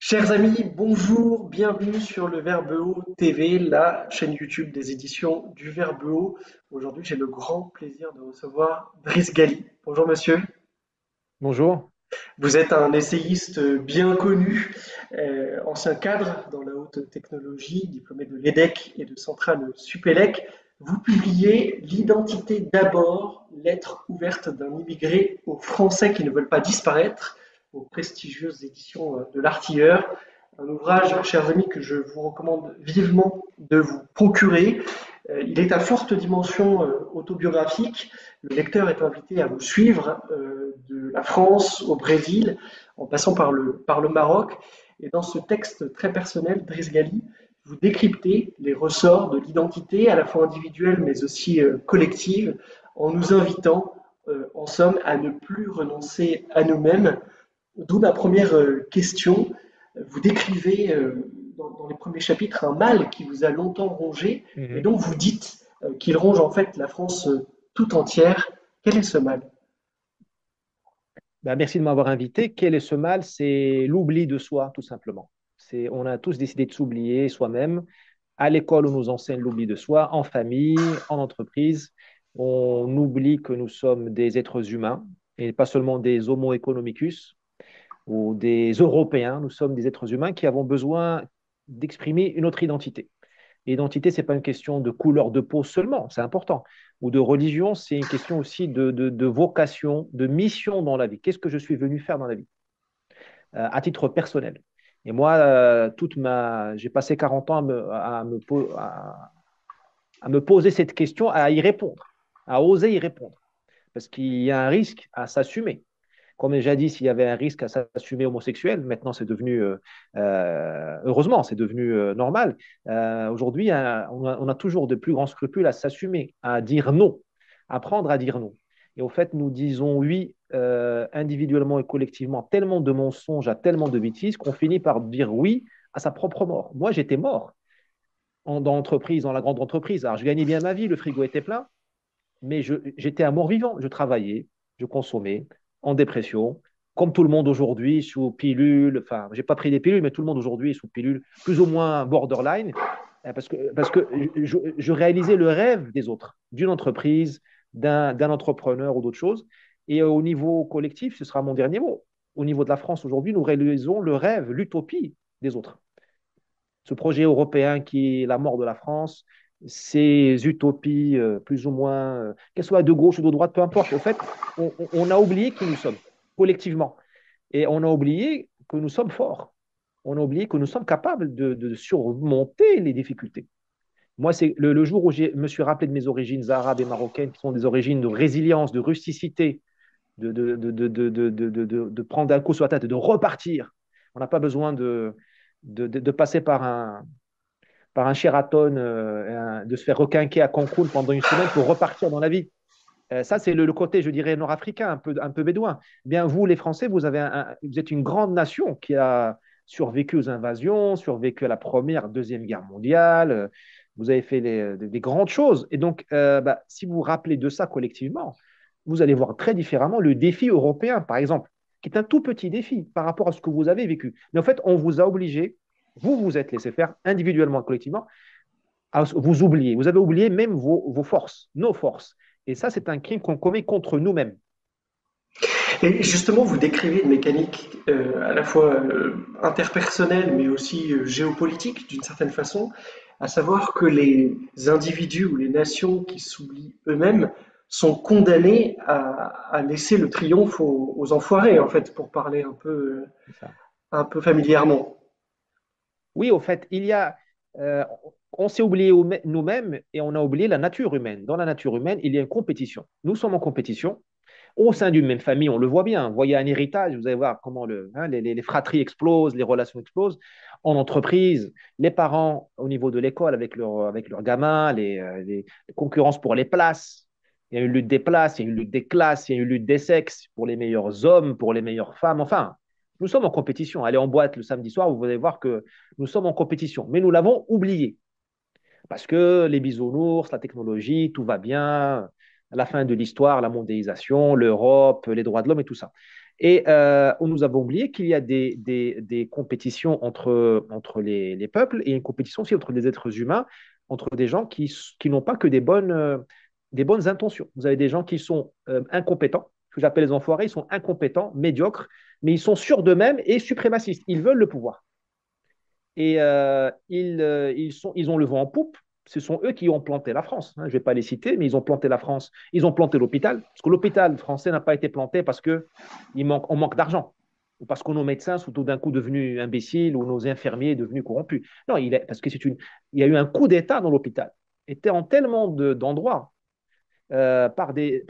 Chers amis, bonjour, bienvenue sur le Verbeo TV, la chaîne YouTube des éditions du Verbeo. Aujourd'hui, j'ai le grand plaisir de recevoir Driss Ghali. Bonjour monsieur. Bonjour. Vous êtes un essayiste bien connu, ancien cadre dans la haute technologie, diplômé de l'EDEC et de Centrale Supélec. Vous publiez L'identité d'abord, lettre ouverte d'un immigré aux Français qui ne veulent pas disparaître, aux prestigieuses éditions de l'Artilleur. Un ouvrage, chers amis, que je vous recommande vivement de vous procurer. Il est à forte dimension autobiographique. Le lecteur est invité à vous suivre de la France au Brésil, en passant par le Maroc. Et dans ce texte très personnel, Driss Ghali, vous décryptez les ressorts de l'identité, à la fois individuelle mais aussi collective, en nous invitant, en somme, à ne plus renoncer à nous-mêmes. D'où ma première question. Vous décrivez dans les premiers chapitres un mal qui vous a longtemps rongé et Mhm. dont vous dites qu'il ronge en fait la France tout entière. Quel est ce mal? Merci de m'avoir invité. Quel est ce mal? C'est l'oubli de soi, tout simplement. On a tous décidé de s'oublier soi-même. À l'école, on nous enseigne l'oubli de soi, en famille, en entreprise. On oublie que nous sommes des êtres humains et pas seulement des Homo economicus ou des Européens. Nous sommes des êtres humains qui avons besoin d'exprimer une autre identité. L'identité, ce n'est pas une question de couleur de peau seulement, c'est important, ou de religion, c'est une question aussi de vocation, de mission dans la vie. Qu'est-ce que je suis venu faire dans la vie, à titre personnel? Et moi, j'ai passé 40 ans à me poser cette question, à y répondre, à oser y répondre, parce qu'il y a un risque à s'assumer. Comme jadis, il y avait un risque à s'assumer homosexuel. Maintenant, c'est devenu, heureusement, c'est devenu normal. Aujourd'hui, on a toujours de plus grands scrupules à s'assumer, à dire non, apprendre à dire non. Et au fait, nous disons oui individuellement et collectivement, tellement de mensonges, à tellement de bêtises, qu'on finit par dire oui à sa propre mort. Moi, j'étais mort dans l'entreprise, dans la grande entreprise. Alors, je gagnais bien ma vie, le frigo était plein, mais j'étais un mort-vivant. Je travaillais, je consommais, en dépression, comme tout le monde aujourd'hui, sous pilule. Enfin, j'ai pas pris des pilules, mais tout le monde aujourd'hui est sous pilule, plus ou moins borderline, parce que je réalisais le rêve des autres, d'une entreprise, d'un entrepreneur ou d'autre chose. Et au niveau collectif, ce sera mon dernier mot. Au niveau de la France aujourd'hui, nous réalisons le rêve, l'utopie des autres. Ce projet européen qui est la mort de la France, ces utopies plus ou moins, qu'elles soient de gauche ou de droite, peu importe. Au fait, on a oublié qui nous sommes collectivement. Et on a oublié que nous sommes forts. On a oublié que nous sommes capables de surmonter les difficultés. Moi, c'est le jour où je me suis rappelé de mes origines arabes et marocaines, qui sont des origines de résilience, de rusticité, de prendre un coup sur la tête et de repartir. On n'a pas besoin de passer par un Sheraton, de se faire requinquer à Cancun pendant une semaine pour repartir dans la vie. Ça, c'est le côté, je dirais, nord-africain, un peu bédouin. Eh bien, vous, les Français, vous êtes une grande nation qui a survécu aux invasions, survécu à la Première, Deuxième Guerre mondiale. Vous avez fait des grandes choses. Et donc, si vous vous rappelez de ça collectivement, vous allez voir très différemment le défi européen, par exemple, qui est un tout petit défi par rapport à ce que vous avez vécu. Mais en fait, on vous a obligé, vous vous êtes laissé faire individuellement et collectivement, à vous oublier. Vous avez oublié même vos forces, nos forces. Et ça, c'est un crime qu'on commet contre nous-mêmes. Et justement, vous décrivez une mécanique à la fois interpersonnelle mais aussi géopolitique d'une certaine façon, à savoir que les individus ou les nations qui s'oublient eux-mêmes sont condamnés à laisser le triomphe aux enfoirés, en fait, pour parler C'est ça. un peu familièrement. Oui, au fait, euh, on s'est oublié nous-mêmes et on a oublié la nature humaine. Dans la nature humaine, il y a une compétition. Nous sommes en compétition au sein d'une même famille, on le voit bien. Vous voyez un héritage, vous allez voir comment les fratries explosent, les relations explosent. En entreprise, les parents, au niveau de l'école, avec leurs gamins, les concurrences pour les places. Il y a une lutte des places, il y a une lutte des classes, il y a une lutte des sexes pour les meilleurs hommes, pour les meilleures femmes. Enfin, nous sommes en compétition. Allez en boîte le samedi soir, vous allez voir que nous sommes en compétition. Mais nous l'avons oublié. Parce que les bisounours, la technologie, tout va bien, la fin de l'histoire, la mondialisation, l'Europe, les droits de l'homme et tout ça. Et nous avons oublié qu'il y a des compétitions entre les peuples et une compétition aussi entre des êtres humains, entre des gens qui n'ont pas que des bonnes intentions. Vous avez des gens qui sont incompétents, que j'appelle les enfoirés, ils sont incompétents, médiocres, mais ils sont sûrs d'eux-mêmes et suprémacistes. Ils veulent le pouvoir. Et ils ont le vent en poupe. Ce sont eux qui ont planté la France. Je ne vais pas les citer, mais ils ont planté la France. Ils ont planté l'hôpital. Parce que l'hôpital français n'a pas été planté parce on manque d'argent. Ou parce que nos médecins sont tout d'un coup devenus imbéciles ou nos infirmiers devenus corrompus. Non, parce que il y a eu un coup d'État dans l'hôpital. Était en tellement d'endroits par des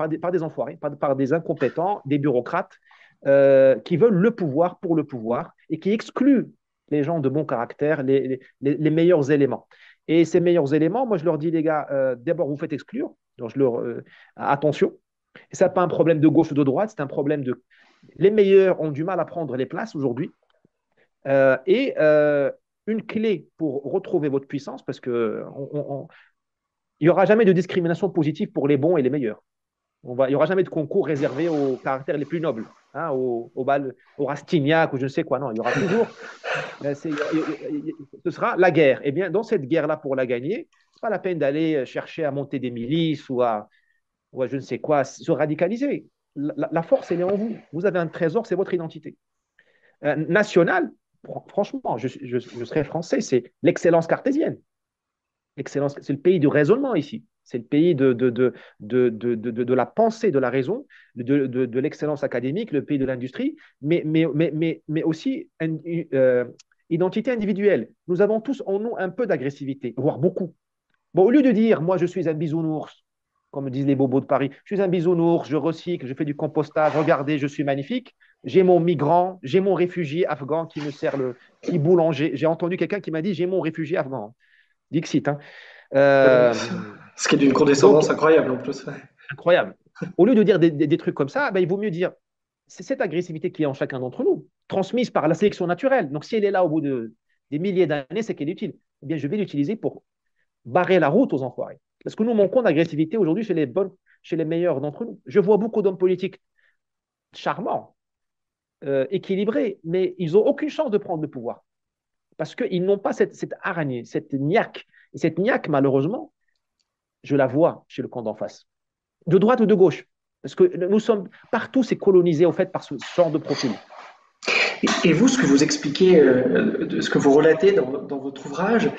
enfoirés, par des incompétents, des bureaucrates qui veulent le pouvoir pour le pouvoir et qui excluent les gens de bon caractère, les meilleurs éléments. Et ces meilleurs éléments, moi je leur dis, les gars, d'abord vous faites exclure, donc attention, et ce n'est pas un problème de gauche ou de droite, c'est un problème de... Les meilleurs ont du mal à prendre les places aujourd'hui, et une clé pour retrouver votre puissance, parce que il n'y aura jamais de discrimination positive pour les bons et les meilleurs. Il n'y aura jamais de concours réservé aux caractères les plus nobles, hein, au Rastignac ou je ne sais quoi. Non, il y aura toujours. Ce sera la guerre. Eh bien, dans cette guerre-là, pour la gagner, ce n'est pas la peine d'aller chercher à monter des milices ou à je ne sais quoi, se radicaliser. La force, elle est en vous. Vous avez un trésor, c'est votre identité. Nationale, franchement, je serais français, c'est l'excellence cartésienne. L'excellence, c'est le pays du raisonnement ici. C'est le pays de la pensée, de la raison, de l'excellence académique, le pays de l'industrie, mais aussi une identité individuelle. Nous avons tous en nous un peu d'agressivité, voire beaucoup. Bon, au lieu de dire, moi, je suis un bisounours, comme disent les bobos de Paris, je suis un bisounours, je recycle, je fais du compostage, regardez, je suis magnifique. J'ai mon migrant, j'ai mon réfugié afghan qui me sert qui boulanger. J'ai entendu quelqu'un qui m'a dit, j'ai mon réfugié afghan. Dixit, hein. Ouais. Euh, Ce qui est d'une donc, condescendance incroyable en plus. Ouais. incroyable. Au lieu de dire des trucs comme ça, ben, il vaut mieux dire c'est cette agressivité qui est en chacun d'entre nous, transmise par la sélection naturelle. Donc, si elle est là au bout des milliers d'années, c'est qu'elle est utile. Eh bien, je vais l'utiliser pour barrer la route aux enfoirés. Parce que nous manquons d'agressivité aujourd'hui chez les meilleurs d'entre nous. Je vois beaucoup d'hommes politiques charmants, équilibrés, mais ils n'ont aucune chance de prendre le pouvoir. Parce qu'ils n'ont pas cette araignée, cette niaque. Et cette niaque, malheureusement, je la vois chez le camp d'en face. De droite ou de gauche. Parce que nous sommes partout, c'est colonisé au fait par ce genre de profil. Et vous, ce que vous expliquez, ce que vous relatez dans votre ouvrage,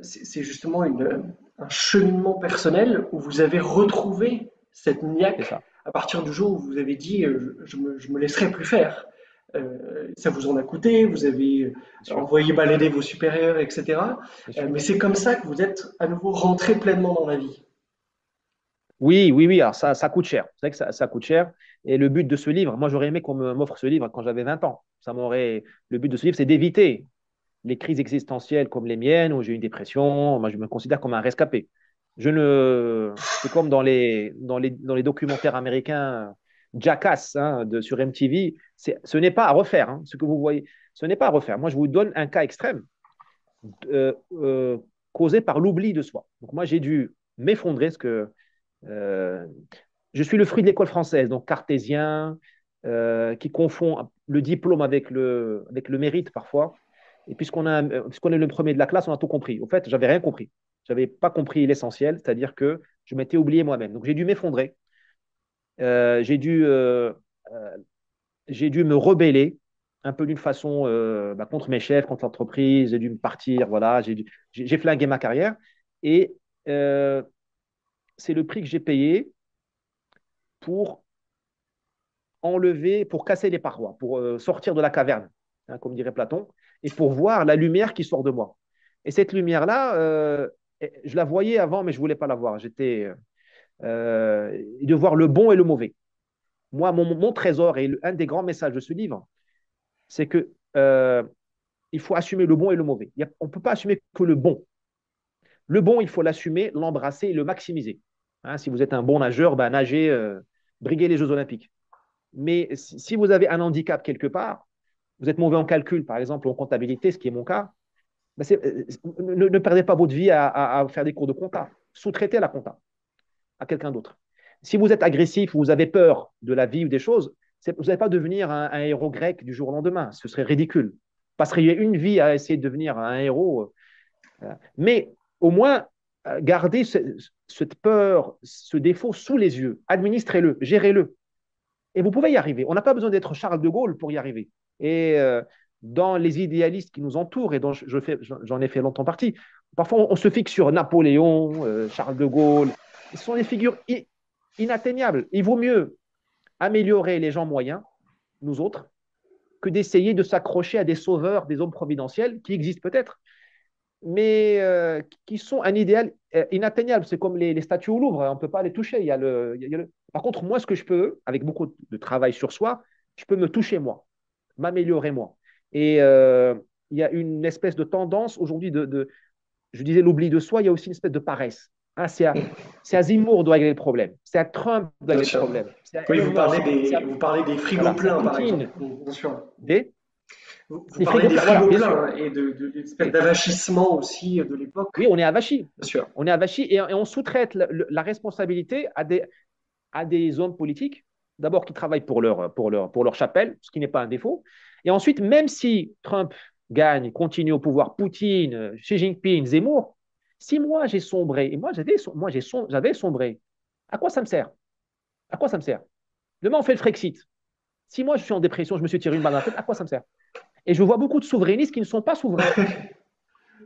c'est justement un cheminement personnel où vous avez retrouvé cette C'est niaque ça. à partir du jour où vous avez dit je me laisserai plus faire. Ça vous en a coûté, vous avez Bien sûr. envoyé balader vos supérieurs, etc. Bien sûr. Mais c'est comme ça que vous êtes à nouveau rentré pleinement dans la vie. Oui, oui, oui. Alors ça coûte cher. C'est vrai que ça coûte cher. Et le but de ce livre, moi j'aurais aimé qu'on m'offre ce livre quand j'avais 20 ans. Le but de ce livre, c'est d'éviter les crises existentielles comme les miennes, où j'ai eu une dépression. Moi, je me considère comme un rescapé. C'est comme dans les documentaires américains Jackass, hein, sur MTV. Ce n'est pas à refaire, hein, ce que vous voyez. Ce n'est pas à refaire. Moi, je vous donne un cas extrême euh, euh, causé par l'oubli de soi. Donc, moi, j'ai dû m'effondrer parce que euh, je suis le fruit de l'école française, donc cartésien, qui confond le diplôme avec le mérite parfois. Et puisqu'on est le premier de la classe, on a tout compris. Au fait, j'avais rien compris. Je n'avais pas compris l'essentiel, c'est-à-dire que je m'étais oublié moi-même. Donc j'ai dû m'effondrer. Euh, j'ai dû, euh, euh, j'ai dû me rebeller un peu d'une façon contre mes chefs, contre l'entreprise. J'ai dû me partir. Voilà, j'ai flingué ma carrière. Et euh, c'est le prix que j'ai payé pour pour casser les parois, pour sortir de la caverne, hein, comme dirait Platon, et pour voir la lumière qui sort de moi. Et cette lumière-là, je la voyais avant, mais je ne voulais pas la voir. De voir le bon et le mauvais. Moi, mon trésor et un des grands messages de ce livre, c'est que il faut assumer le bon et le mauvais. On ne peut pas assumer que le bon. Le bon, il faut l'assumer, l'embrasser et le maximiser. Hein, si vous êtes un bon nageur, ben, nagez, briguez les Jeux Olympiques. Mais si vous avez un handicap quelque part, vous êtes mauvais en calcul, par exemple, en comptabilité, ce qui est mon cas, ben ne perdez pas votre vie à faire des cours de compta. Sous-traitez la compta à quelqu'un d'autre. Si vous êtes agressif ou vous avez peur de la vie ou des choses, Vous n'allez pas devenir un héros grec du jour au lendemain. Ce serait ridicule. Vous passeriez une vie à essayer de devenir un héros. Mais au moins, gardez cette peur, ce défaut sous les yeux. Administrez-le, gérez-le. Et vous pouvez y arriver. On n'a pas besoin d'être Charles de Gaulle pour y arriver. Et dans les idéalistes qui nous entourent, et dont j'en ai fait longtemps partie, parfois on se fixe sur Napoléon, Charles de Gaulle. Ce sont des figures inatteignables. Il vaut mieux améliorer les gens moyens, nous autres, que d'essayer de s'accrocher à des sauveurs, des hommes providentiels qui existent peut-être, mais qui sont un idéal inatteignable. C'est comme les statues au Louvre, on ne peut pas les toucher. Par contre, moi, ce que je peux, avec beaucoup de travail sur soi, je peux me toucher moi, m'améliorer moi. Et il y a une espèce de tendance aujourd'hui je disais l'oubli de soi, il y a aussi une espèce de paresse. Hein, c'est à Zemmour de régler le problème, c'est à Trump de Bien régler le sûr. problème, c'est à Oui, Elon Musk, vous parlez des frigos voilà, c'est à pleins, par exemple. Poutine, Bien sûr. des, Vous des parlez frigos des plats. Voilà, frigos bien sûr. pleins et de l'espèce Oui, d'avachissement aussi de l'époque. oui, on est avachi. Bien sûr. On est avachi et on sous-traite la responsabilité à des hommes politiques, d'abord qui travaillent pour leur chapelle, ce qui n'est pas un défaut. Et ensuite, même si Trump gagne, continue au pouvoir, Poutine, Xi Jinping, Zemmour, si moi j'ai sombré, et j'avais sombré, à quoi ça me sert? À quoi ça me sert? Demain, on fait le Frexit. Si moi je suis en dépression, je me suis tiré une balle dans la tête, à quoi ça me sert? Et je vois beaucoup de souverainistes qui ne sont pas souverains. Oui,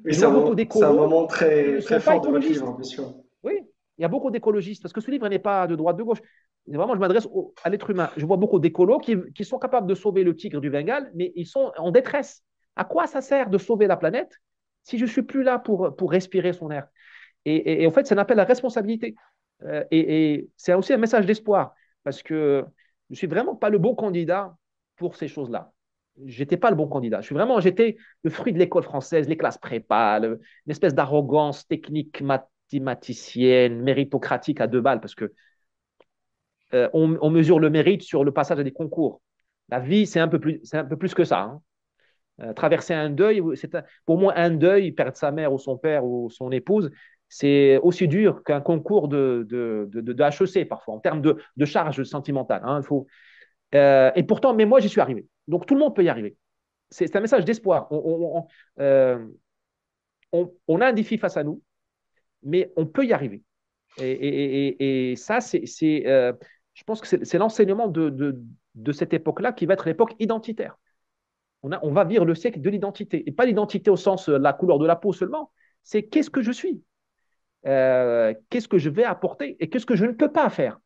Et je vois beaucoup c'est un d'écolos moment qui ne très, très sont pas fort de votre livre, écologistes. bien sûr. Oui, il y a beaucoup d'écologistes, parce que ce livre n'est pas de droite, de gauche. Vraiment, je m'adresse à l'être humain. Je vois beaucoup d'écolos qui sont capables de sauver le tigre du Bengale, mais ils sont en détresse. À quoi ça sert de sauver la planète si je ne suis plus là pour respirer son air? Et en fait, c'est un appel à la responsabilité. Et c'est aussi un message d'espoir, parce que je ne suis vraiment pas le bon candidat pour ces choses-là. J'étais pas le bon candidat. J'étais le fruit de l'école française, les classes prépa, une espèce d'arrogance technique mathématicienne, méritocratique à deux balles, parce que on mesure le mérite sur le passage à des concours. La vie, c'est un peu plus que ça. Hein. Traverser un deuil, pour moi, un deuil, perdre sa mère ou son père ou son épouse, c'est aussi dur qu'un concours de HEC parfois, en termes de charge sentimentale. Hein, et pourtant, mais moi, j'y suis arrivé. Donc, tout le monde peut y arriver. C'est un message d'espoir. Euh, on a un défi face à nous, mais on peut y arriver. Et ça, je pense que c'est l'enseignement de cette époque-là qui va être l'époque identitaire. On va vivre le siècle de l'identité. Et pas l'identité au sens la couleur de la peau seulement, c'est qu'est-ce que je suis, qu'est-ce que je vais apporter et qu'est-ce que je ne peux pas faire.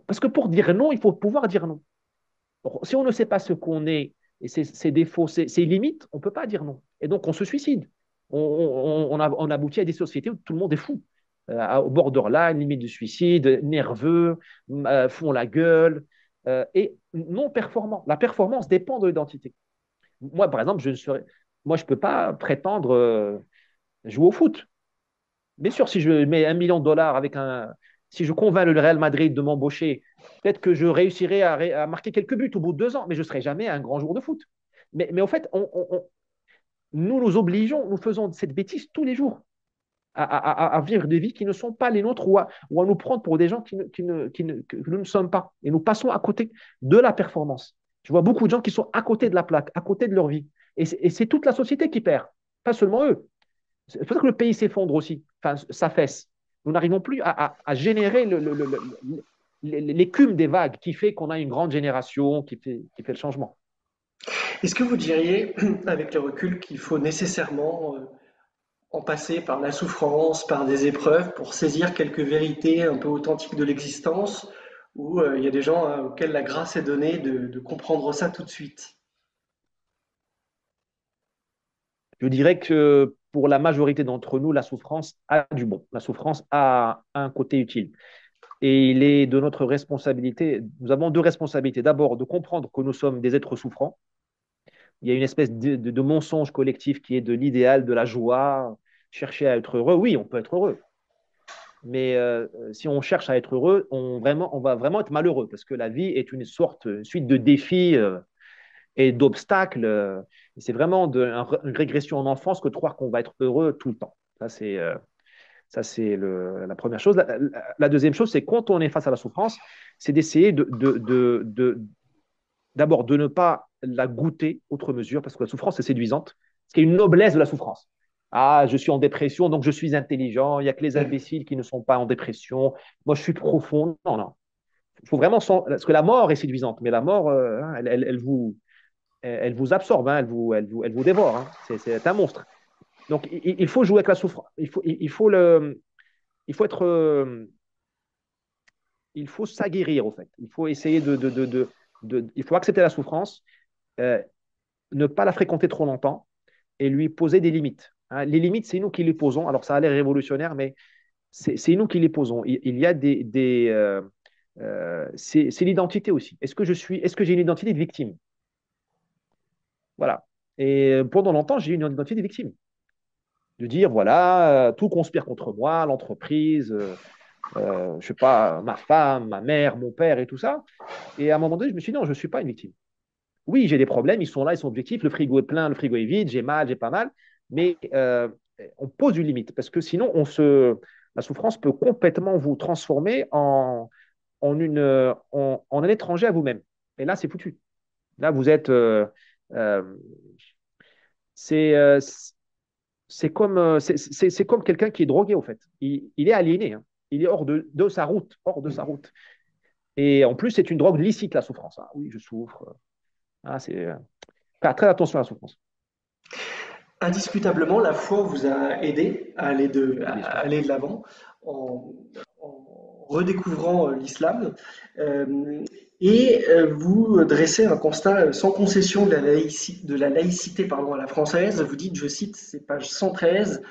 Parce que pour dire non, il faut pouvoir dire non. Donc, si on ne sait pas ce qu'on est et ses défauts, ses limites, on ne peut pas dire non. Et donc, on se suicide. On aboutit à des sociétés où tout le monde est fou, au borderline, limite de suicide, nerveux, font la gueule, et non performant. La performance dépend de l'identité. Moi, par exemple, moi, je ne peux pas prétendre jouer au foot. Bien sûr, si je mets 1 million de dollars si je convainc le Real Madrid de m'embaucher, peut-être que je réussirai à marquer quelques buts au bout de 2 ans, mais je ne serai jamais un grand joueur de foot. Mais au fait, nous nous obligeons, nous faisons cette bêtise tous les jours à vivre des vies qui ne sont pas les nôtres ou à nous prendre pour des gens que nous ne sommes pas. Et nous passons à côté de la performance. Je vois beaucoup de gens qui sont à côté de la plaque, à côté de leur vie. Et c'est toute la société qui perd, pas seulement eux. C'est pour ça que le pays s'effondre aussi, enfin, s'affaisse. Nous n'arrivons plus à générer l'écume des vagues qui fait qu'on a une grande génération qui fait le changement. Est-ce que vous diriez, avec le recul, qu'il faut nécessairement en passer par la souffrance, par des épreuves, pour saisir quelques vérités un peu authentiques de l'existence, ou il y a des gens auxquels la grâce est donnée de comprendre ça tout de suite? Je dirais que pour la majorité d'entre nous, la souffrance a du bon. La souffrance a un côté utile. Et il est de notre responsabilité, nous avons deux responsabilités. D'abord, de comprendre que nous sommes des êtres souffrants. Il y a une espèce de mensonge collectif qui est de l'idéal, de la joie, chercher à être heureux. Oui, on peut être heureux. Mais si on cherche à être heureux, on va vraiment être malheureux parce que la vie est une suite de défis et d'obstacles. C'est vraiment une régression en enfance que de croire qu'on va être heureux tout le temps. Ça, c'est la première chose. La deuxième chose, c'est quand on est face à la souffrance, c'est d'essayer D'abord, de ne pas la goûter outre mesure, parce que la souffrance est séduisante. Ce qui est une noblesse de la souffrance. Ah, je suis en dépression, donc je suis intelligent. Il n'y a que les imbéciles qui ne sont pas en dépression. Moi, je suis profond. Non, non. Il faut vraiment. Parce que la mort est séduisante, mais la mort, elle vous absorbe, hein, elle vous dévore. Hein. C'est un monstre. Donc, il faut jouer avec la souffrance. Il faut être. Il faut s'aguerrir, au fait. Il faut essayer il faut accepter la souffrance, euh, ne pas la fréquenter trop longtemps et lui poser des limites. Hein. Les limites, c'est nous qui les posons. Alors, ça a l'air révolutionnaire, mais c'est nous qui les posons. Il y a c'est l'identité aussi. Est-ce que j'ai une identité de victime? Voilà. Et pendant longtemps, j'ai eu une identité de victime. De dire, voilà, tout conspire contre moi, l'entreprise, je sais pas, ma femme, ma mère, mon père et tout ça. Et à un moment donné, je me suis dit, non, je ne suis pas une victime. Oui, j'ai des problèmes, ils sont là, ils sont objectifs, le frigo est plein, le frigo est vide, j'ai mal, j'ai pas mal, mais on pose une limite parce que sinon, la souffrance peut complètement vous transformer en un étranger à vous-même. Et là, c'est foutu. Là, vous êtes. Euh, c'est euh, c'est comme quelqu'un qui est drogué, au fait. Il est aliéné, hein. Il est de sa route, hors de sa route. Et en plus, c'est une drogue licite, la souffrance. Ah, oui, je souffre. Ah, faire très attention à la souffrance. Indiscutablement, la foi vous a aidé Oui, bien à sûr. aller de l'avant en, en redécouvrant l'islam. Euh, Vous dressez un constat sans concession de la laïcité pardon, à la française. Vous dites, je cite, c'est page 113,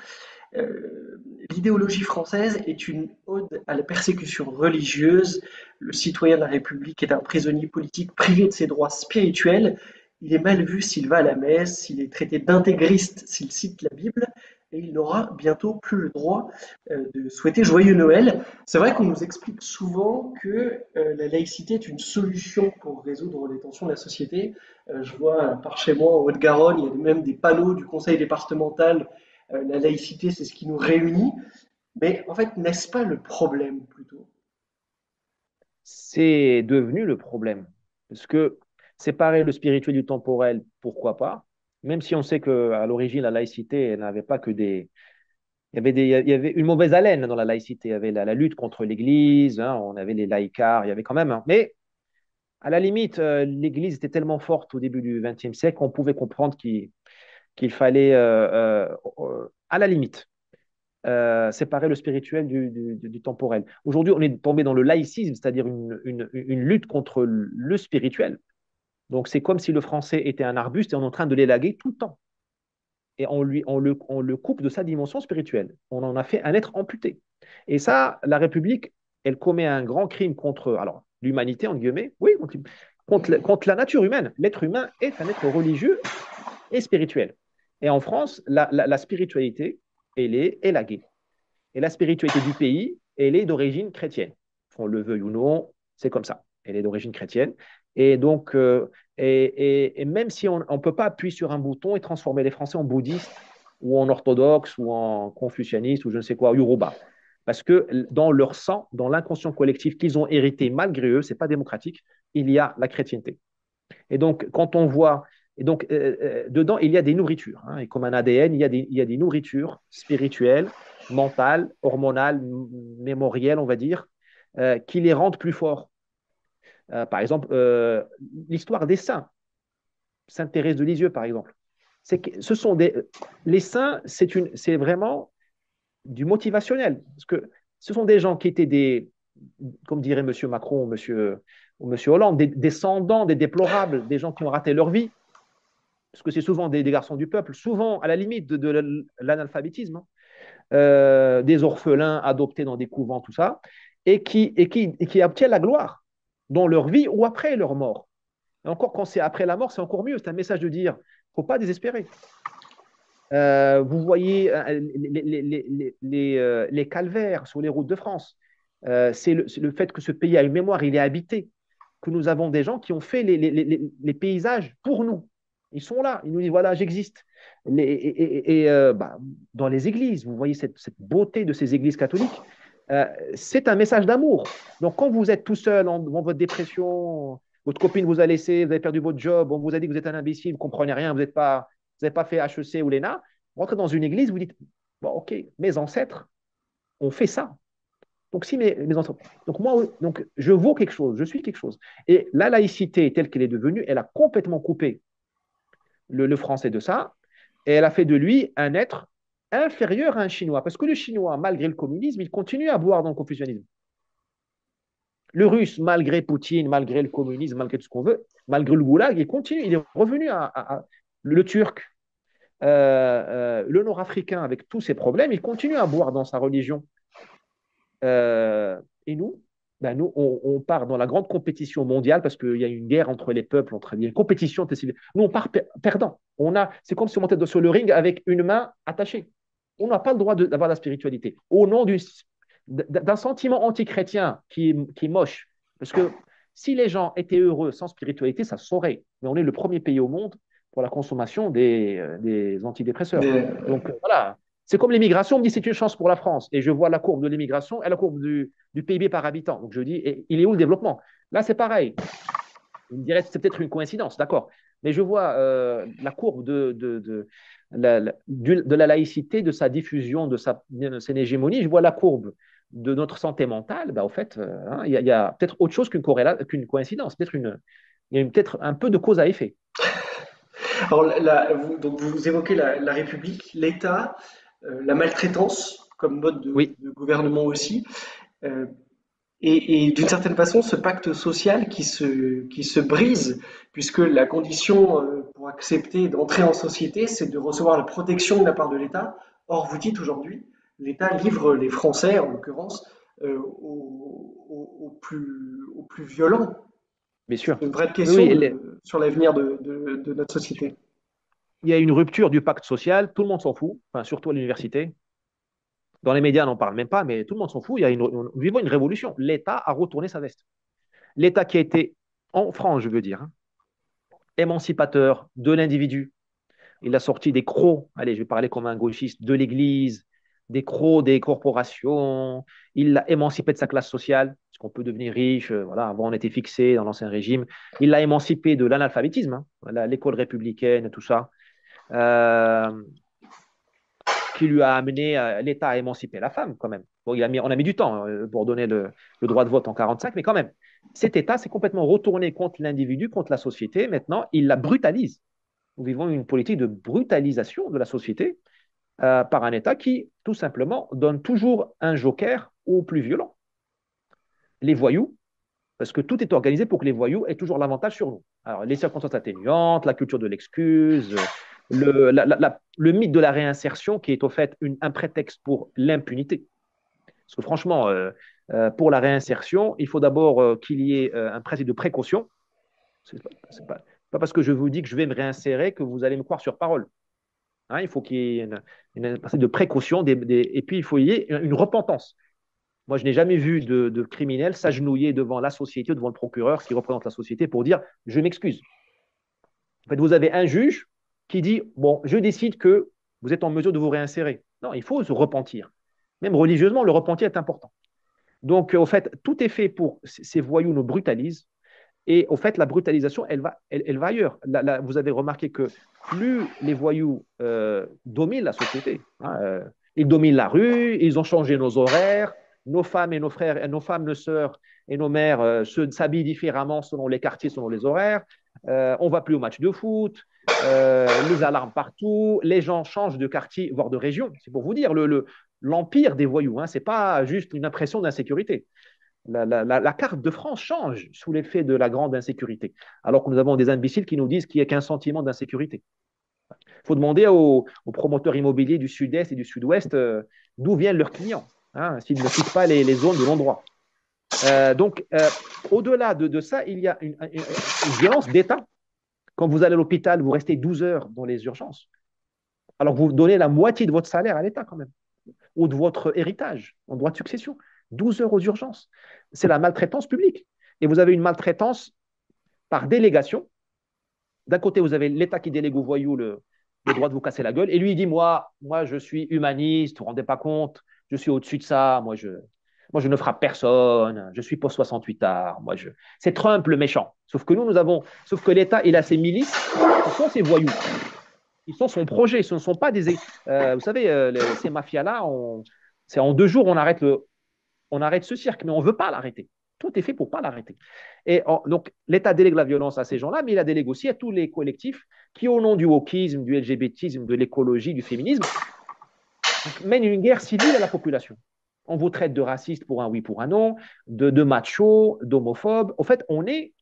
l'idéologie française est une ode à la persécution religieuse. Le citoyen de la République est un prisonnier politique privé de ses droits spirituels. Il est mal vu s'il va à la messe, s'il est traité d'intégriste s'il cite la Bible, et il n'aura bientôt plus le droit de souhaiter joyeux Noël. C'est vrai qu'on nous explique souvent que la laïcité est une solution pour résoudre les tensions de la société. Je vois par chez moi en Haute-Garonne, il y a même des panneaux du conseil départemental, la laïcité, c'est ce qui nous réunit. Mais en fait, n'est-ce pas le problème plutôt? C'est devenu le problème. Parce que séparer le spirituel du temporel, pourquoi pas? Même si on sait qu'à l'origine, la laïcité elle n'avait pas que des. Il y avait une mauvaise haleine dans la laïcité. Il y avait la lutte contre l'Église, hein, on avait les laïcars, il y avait quand même. Hein. Mais à la limite, l'Église était tellement forte au début du XXe siècle qu'on pouvait comprendre qu'il fallait, à la limite, séparer le spirituel du temporel. Aujourd'hui, on est tombé dans le laïcisme, c'est-à-dire une lutte contre le spirituel. Donc, c'est comme si le français était un arbuste et on est en train de l'élaguer tout le temps. Et on le coupe de sa dimension spirituelle. On en a fait un être amputé. Et ça, la République, elle commet un grand crime contre alors, l'humanité, en guillemets, oui, contre la nature humaine. L'être humain est un être religieux et spirituel. Et en France, la spiritualité, elle est élaguée. Et la spiritualité du pays, elle est d'origine chrétienne. Qu'on le veuille ou non, c'est comme ça. Elle est d'origine chrétienne. Et donc, et même si on ne peut pas appuyer sur un bouton et transformer les Français en bouddhistes ou en orthodoxes ou en confucianistes ou je ne sais quoi, yoruba. Parce que dans leur sang, dans l'inconscient collectif qu'ils ont hérité malgré eux, ce n'est pas démocratique, il y a la chrétienté. Et donc, quand on voit, et donc, dedans, il y a des nourritures. Hein, et comme un ADN, il y a des nourritures spirituelles, mentales, hormonales, mémorielles, on va dire, qui les rendent plus forts. Par exemple, l'histoire des saints, Sainte Thérèse de Lisieux, par exemple. Ce sont les saints, c'est vraiment du motivationnel. Parce que ce sont des gens qui étaient comme dirait M. Macron ou M. Hollande, des descendants, des déplorables, des gens qui ont raté leur vie, parce que c'est souvent des garçons du peuple, souvent à la limite de l'analphabétisme, hein, des orphelins adoptés dans des couvents, tout ça, et qui obtiennent la gloire dans leur vie ou après leur mort. Et encore, quand c'est après la mort, c'est encore mieux. C'est un message de dire, il ne faut pas désespérer. Vous voyez les calvaires sur les routes de France. C'est le fait que ce pays a une mémoire, il est habité, que nous avons des gens qui ont fait les paysages pour nous. Ils sont là, ils nous disent voilà, j'existe. Dans les églises, vous voyez cette beauté de ces églises catholiques, c'est un message d'amour. Donc, quand vous êtes tout seul dans votre dépression, votre copine vous a laissé, vous avez perdu votre job, on vous a dit que vous êtes un imbécile, vous ne comprenez rien, vous n'avez pas fait HEC ou l'ENA. Vous rentrez dans une église, vous dites, bon, ok, mes ancêtres ont fait ça. Donc, si mes ancêtres. Donc, moi, donc, je vaux quelque chose, je suis quelque chose. Et la laïcité, telle qu'elle est devenue, elle a complètement coupé le français de ça, et elle a fait de lui un être inférieur à un Chinois. Parce que le Chinois, malgré le communisme, il continue à boire dans le confucianisme. Le Russe, malgré Poutine, malgré le communisme, malgré tout ce qu'on veut, malgré le goulag, il continue, il est revenu le Turc, le Nord-Africain, avec tous ses problèmes, il continue à boire dans sa religion. Et nous, ben nous on part dans la grande compétition mondiale parce qu'il y a une guerre entre les peuples, il y a une compétition. Nous, on part perdant. C'est comme si on montait sur le ring avec une main attachée. On n'a pas le droit d'avoir la spiritualité. Au nom d'un sentiment anti-chrétien qui est moche. Parce que si les gens étaient heureux sans spiritualité, ça se saurait. Mais on est le premier pays au monde pour la consommation des antidépresseurs. Mais, Donc voilà, c'est comme l'immigration, on me dit c'est une chance pour la France. Et je vois la courbe de l'immigration et la courbe du PIB par habitant. Donc je dis, il est où le développement? Là, c'est pareil. On me dirait que c'est peut-être une coïncidence, d'accord. Mais je vois la courbe de la laïcité, de sa diffusion, de son hégémonie. Je vois la courbe de notre santé mentale. Bah, au fait, y a peut-être autre chose qu'une coïncidence. Il y a peut-être un peu de cause à effet. alors, donc vous évoquez la République, l'État, la maltraitance comme mode Oui, de gouvernement aussi. Euh, et d'une certaine façon, ce pacte social qui se brise, puisque la condition pour accepter d'entrer en société, c'est de recevoir la protection de la part de l'État. Or, vous dites aujourd'hui, l'État livre les Français, en l'occurrence, aux plus violents. bien C'est sûr. une vraie Oui, question oui, sur l'avenir de notre société. il y a une rupture du pacte social. Tout le monde s'en fout, enfin, surtout à l'université. Dans les médias, on n'en parle même pas, mais tout le monde s'en fout. Nous vivons une révolution. L'État a retourné sa veste. L'État qui a été, en France, je veux dire, hein, émancipateur de l'individu. Il a sorti des crocs, allez, je vais parler comme un gauchiste, de l'Église, des crocs des corporations. Il l'a émancipé de sa classe sociale, parce qu'on peut devenir riche. Voilà, avant, on était fixé dans l'ancien régime. Il l'a émancipé de l'analphabétisme, hein, voilà, l'école républicaine, tout ça. Euh, qui lui a amené l'État à émanciper la femme, quand même. Bon, on a mis du temps pour donner le droit de vote en 1945, mais quand même, cet État s'est complètement retourné contre l'individu, contre la société. Maintenant, il la brutalise. Nous vivons une politique de brutalisation de la société par un État qui, tout simplement, donne toujours un joker aux plus violents, les voyous, parce que tout est organisé pour que les voyous aient toujours l'avantage sur nous. Alors, les circonstances atténuantes, la culture de l'excuse, le mythe de la réinsertion qui est au fait un prétexte pour l'impunité. Parce que franchement, pour la réinsertion, il faut d'abord qu'il y ait un principe de précaution. C'est pas parce que je vous dis que je vais me réinsérer que vous allez me croire sur parole. Hein, il faut qu'il y ait un principe de précaution et puis il faut y ait une repentance. Moi, je n'ai jamais vu de criminel s'agenouiller devant la société, devant le procureur qui représente la société pour dire je m'excuse. En fait, vous avez un juge qui dit bon, je décide que vous êtes en mesure de vous réinsérer. Non, il faut se repentir. Même religieusement, le repentir est important. Donc, au fait, tout est fait pour ces voyous nous brutalisent. Et au fait, la brutalisation, elle va ailleurs. Vous avez remarqué que plus les voyous dominent la société, hein, ils dominent la rue, ils ont changé nos horaires, nos femmes et nos frères, nos femmes, nos sœurs et nos mères s'habillent différemment selon les quartiers, selon les horaires. On ne va plus au match de foot, les alarmes partout, les gens changent de quartier, voire de région. C'est pour vous dire l'empire des voyous. Hein, ce n'est pas juste une impression d'insécurité. La carte de France change sous l'effet de la grande insécurité, alors que nous avons des imbéciles qui nous disent qu'il n'y a qu'un sentiment d'insécurité. Il faut demander aux promoteurs immobiliers du sud-est et du sud-ouest d'où viennent leurs clients, hein, s'ils ne quittent pas les zones de non-droit. Donc, au-delà de ça, il y a une violence d'État. Quand vous allez à l'hôpital, vous restez 12 heures dans les urgences, alors que vous donnez la moitié de votre salaire à l'État quand même, ou de votre héritage en droit de succession. 12 heures aux urgences. C'est la maltraitance publique. Et vous avez une maltraitance par délégation. D'un côté, vous avez l'État qui délègue aux voyous le droit de vous casser la gueule. Et lui, il dit, moi je suis humaniste, vous ne vous rendez pas compte, je suis au-dessus de ça. Moi, je ne frappe personne. Je suis pour 68 arts. C'est Trump le méchant. Sauf que l'État, il a ses milices qui sont ses voyous. Ils sont son projet. Ce ne sont pas des. Vous savez, ces mafias-là, c'est en 2 jours, on arrête ce cirque, mais on ne veut pas l'arrêter. Tout est fait pour ne pas l'arrêter. Donc, l'État délègue la violence à ces gens-là, mais il la délègue aussi à tous les collectifs qui, au nom du wokisme, du LGBTisme, de l'écologie, du féminisme, mènent une guerre civile à la population. On vous traite de raciste pour un oui, pour un non, de macho, d'homophobe. Au fait, il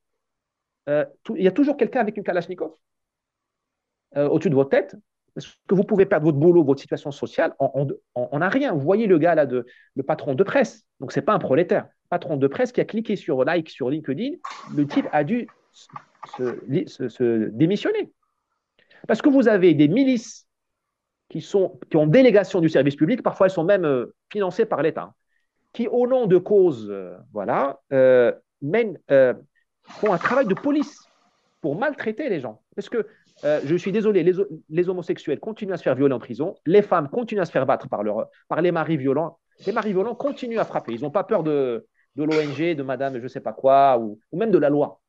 y a toujours quelqu'un avec une Kalachnikov au-dessus de votre tête, parce que vous pouvez perdre votre boulot, votre situation sociale, on n'a rien. Vous voyez le gars là, le patron de presse, donc ce n'est pas un prolétaire, patron de presse qui a cliqué sur like sur LinkedIn, le type a dû se démissionner. Parce que vous avez des milices qui ont délégation du service public, parfois elles sont même financées par l'État, qui au nom de causes, font un travail de police pour maltraiter les gens. Parce que je suis désolé, les homosexuels continuent à se faire violer en prison, les femmes continuent à se faire battre par les maris violents. Les maris violents continuent à frapper. Ils n'ont pas peur de l'ONG, de madame je ne sais pas quoi, ou même de la loi.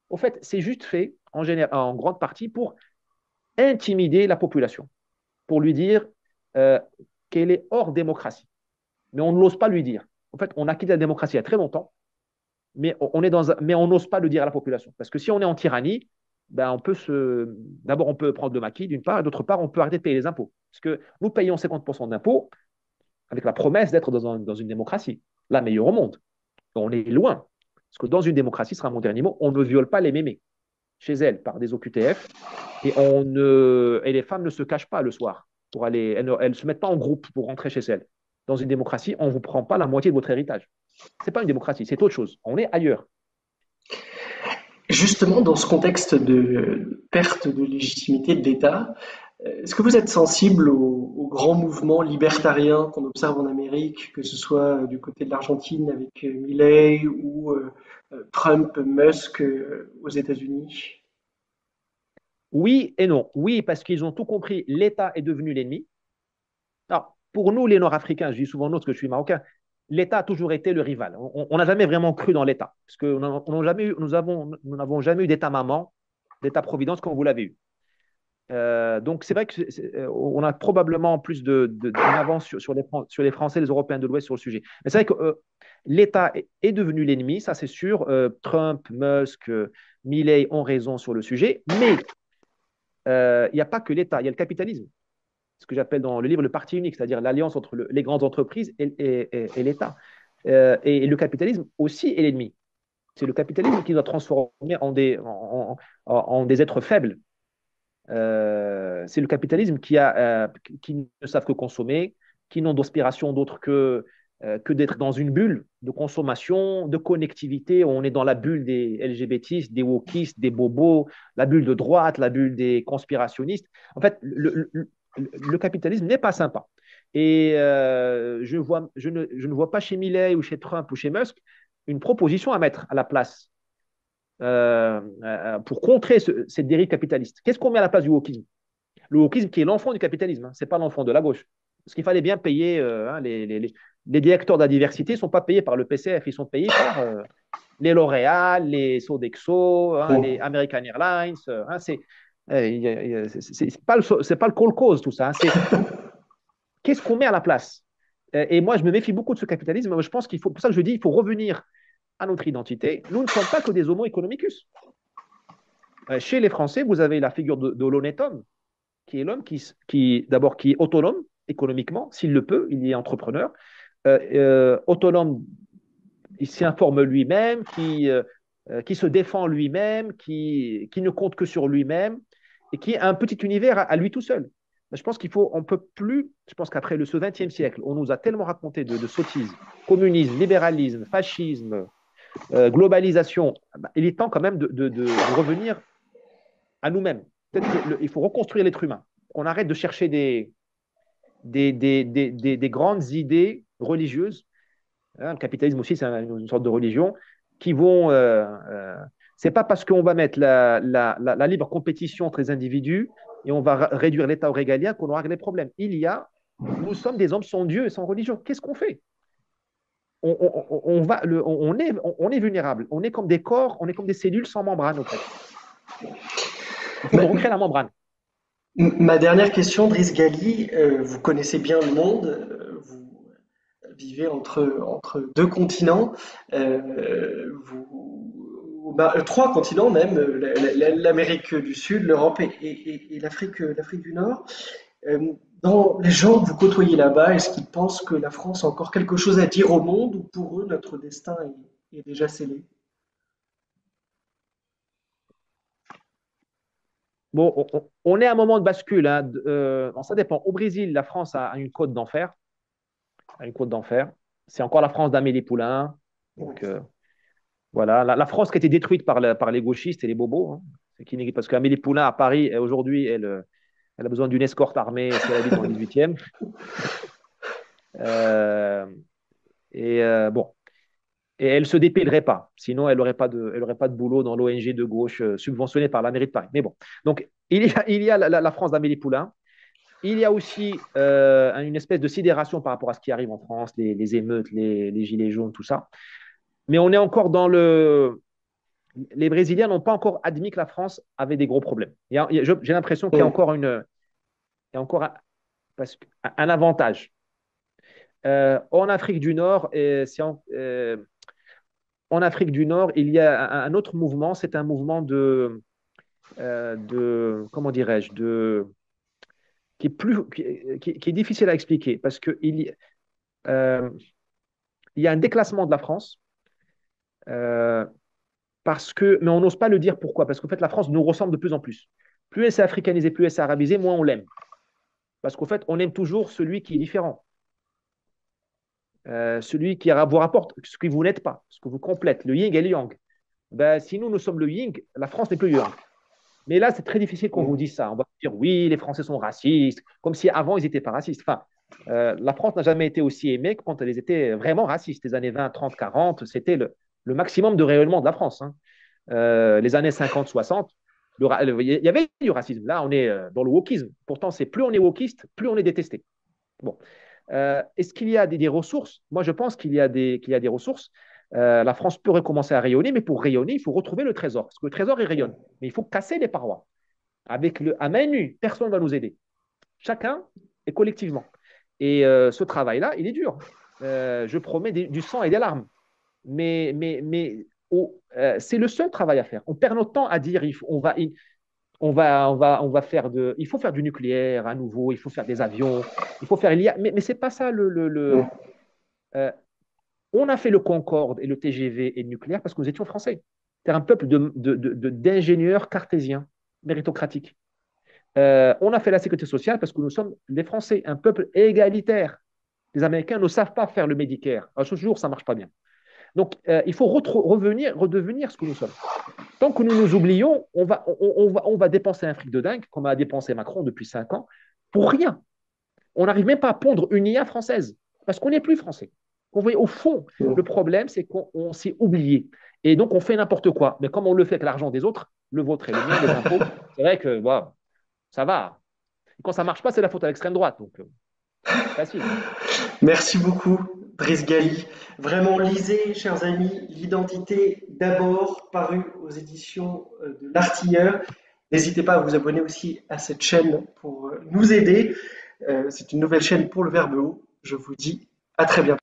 Au fait, c'est juste fait en grande partie pour intimider la population, pour lui dire euh, qu'elle est hors démocratie. Mais on n'ose pas lui dire. En fait, on a quitté la démocratie il y a très longtemps, mais on n'ose pas le dire à la population. Parce que si on est en tyrannie, ben d'abord, on peut prendre le maquis d'une part, et d'autre part, on peut arrêter de payer les impôts. Parce que nous payons 50% d'impôts avec la promesse d'être dans une démocratie, la meilleure au monde. On est loin. Parce que dans une démocratie, ce sera mon dernier mot, on ne viole pas les mémés chez elles par des OQTF et les femmes ne se cachent pas le soir pour aller, elles ne se mettent pas en groupe pour rentrer chez elles. Dans une démocratie, on ne vous prend pas la moitié de votre héritage. Ce n'est pas une démocratie, c'est autre chose. On est ailleurs. Justement, dans ce contexte de perte de légitimité de l'État, est-ce que vous êtes sensible aux grands mouvements libertariens qu'on observe en Amérique, que ce soit du côté de l'Argentine avec Milley ou Trump, Musk aux États-Unis? Oui et non. Oui, parce qu'ils ont tout compris, l'État est devenu l'ennemi. Alors, pour nous, les Nord-Africains, je dis souvent nous parce que je suis marocain, l'État a toujours été le rival. On n'a jamais vraiment cru dans l'État, parce que nous n'avons jamais eu d'État-maman, d'État-providence comme vous l'avez eu. Donc, c'est vrai qu'on a probablement plus d'une avance sur les Français et les Européens de l'Ouest sur le sujet. Mais c'est vrai que l'État est devenu l'ennemi, ça c'est sûr. Trump, Musk, Milley ont raison sur le sujet, mais il n'y a pas que l'État, il y a le capitalisme. Ce que j'appelle dans le livre le parti unique, c'est-à-dire l'alliance entre les grandes entreprises et l'État. Et le capitalisme aussi est l'ennemi. C'est le capitalisme qui doit transformer en des êtres faibles. C'est le capitalisme qui ne savent que consommer, qui n'ont d'aspiration d'autre que d'être dans une bulle de consommation, de connectivité. On est dans la bulle des LGBTistes, des wokistes, des bobos, la bulle de droite, la bulle des conspirationnistes. En fait, le capitalisme n'est pas sympa. Et je ne vois pas chez Milley ou chez Trump ou chez Musk une proposition à mettre à la place pour contrer cette dérive capitaliste. Qu'est-ce qu'on met à la place du wokisme? Le wokisme qui est l'enfant du capitalisme, hein, ce n'est pas l'enfant de la gauche. Parce qu'il fallait bien payer, les directeurs de la diversité ne sont pas payés par le PCF, ils sont payés par les L'Oréal, les Sodexo, les American Airlines. C'est pas le call cause tout ça. Qu'est-ce qu'on met à la place? Et moi, je me méfie beaucoup de ce capitalisme. Je pense pour ça que je dis, il faut revenir à notre identité. Nous ne sommes pas que des homo economicus. Chez les Français, vous avez la figure de l'honnête homme, qui est l'homme d'abord, qui est autonome économiquement, s'il le peut, il est entrepreneur, autonome, il s'informe lui-même, qui se défend lui-même, qui ne compte que sur lui-même, et qui a un petit univers à lui tout seul. Je pense on peut plus, je pense qu'après ce XXe siècle, on nous a tellement raconté de sottises, communisme, libéralisme, fascisme, globalisation, il est temps quand même de revenir à nous-mêmes. Peut-être qu'il faut reconstruire l'être humain, qu'on arrête de chercher des grandes idées religieuses. Hein, le capitalisme aussi, c'est une sorte de religion qui vont. C'est pas parce qu'on va mettre la libre compétition entre les individus et on va réduire l'État au régalien qu'on aura les problèmes. Nous sommes des hommes sans Dieu et sans religion. Qu'est-ce qu'on fait? on est vulnérable. On est comme des corps, on est comme des cellules sans membrane, au fait. Il faut Ma, recréer la membrane. ma dernière question, Driss Ghali, vous connaissez bien le monde, vous vivez entre deux continents, trois continents même, l'Amérique du Sud, l'Europe et l'Afrique du Nord. Dans les gens que vous côtoyez là-bas, est-ce qu'ils pensent que la France a encore quelque chose à dire au monde ou pour eux notre destin est déjà scellé? Bon, on est à un moment de bascule, hein. Ça dépend. Au Brésil, la France a une côte d'enfer. A une côte d'enfer. C'est encore la France d'Amélie Poulain. Donc, voilà. La France qui a été détruite par les gauchistes et les bobos, hein. Parce qu'Amélie Poulain, à Paris, aujourd'hui, elle a besoin d'une escorte armée si elle habite dans le 18e. Euh, bon. Et elle ne se dépêlerait pas. Sinon, elle aurait pas de boulot dans l'ONG de gauche subventionnée par la mairie de Paris. Mais bon. Donc, il y a la France d'Amélie Poulain. Il y a aussi une espèce de sidération par rapport à ce qui arrive en France, les émeutes, les gilets jaunes, tout ça. Mais on est encore dans le. Les Brésiliens n'ont pas encore admis que la France avait des gros problèmes. J'ai l'impression qu'il y a encore il y a encore un avantage. En Afrique du Nord, en Afrique du Nord, il y a un autre mouvement. C'est un mouvement comment dirais-je, qui est difficile à expliquer parce euh, il y a un déclassement de la France. euh, mais on n'ose pas le dire pourquoi. Parce qu'en fait, la France nous ressemble de plus en plus. Plus elle s'est africanisée, plus elle s'est arabisée, moins on l'aime. Parce qu'en fait, on aime toujours celui qui est différent. Celui qui vous rapporte ce que vous n'êtes pas, ce que vous complète, le yin et le yang. Ben, si nous sommes le yin, la France n'est plus le yang. Mais là, c'est très difficile qu'on vous dise ça. On va dire oui, les Français sont racistes, comme si avant ils n'étaient pas racistes. Enfin, la France n'a jamais été aussi aimée que quand elle était vraiment raciste. Les années 20, 30, 40, c'était le maximum de rayonnement de la France, hein. Les années 50, 60, il y avait du racisme. Là, on est dans le wokisme. Pourtant, c'est plus on est wokiste, plus on est détesté. Bon. Est-ce qu'il y a des ressources? Moi, je pense qu'il y a des ressources. La France peut recommencer à rayonner, mais pour rayonner, il faut retrouver le trésor. Parce que le trésor, il rayonne. Mais il faut casser les parois. À main nue, personne ne va nous aider. Chacun et collectivement. Et ce travail-là, il est dur. Je promets du sang et des larmes. C'est le seul travail à faire. On perd notre temps à dire on va faire il faut faire du nucléaire à nouveau, il faut faire des avions, mais c'est pas ça euh, on a fait le Concorde et le TGV et le nucléaire parce que nous étions français. C'est un peuple d'ingénieurs cartésiens, méritocratiques. On a fait la sécurité sociale parce que nous sommes les Français, un peuple égalitaire. Les Américains ne savent pas faire le Medicare. À ce jour, ça ne marche pas bien. Donc, il faut redevenir ce que nous sommes. Tant que nous nous oublions, on va dépenser un fric de dingue, comme a dépensé Macron depuis 5 ans, pour rien. On n'arrive même pas à pondre une IA française, parce qu'on n'est plus français. Vous voyez, au fond, le problème, c'est qu'on s'est oublié. Et donc, on fait n'importe quoi. Mais comme on le fait avec l'argent des autres, le vôtre et le mien, les impôts, c'est vrai que ça va. Et quand ça ne marche pas, c'est la faute à l'extrême droite. Donc, facile. Merci beaucoup, Driss Ghali. Vraiment, lisez, chers amis, L'identité d'abord, paru aux éditions de l'Artilleur. N'hésitez pas à vous abonner aussi à cette chaîne pour nous aider. C'est une nouvelle chaîne pour le Verbe haut. Je vous dis à très bientôt.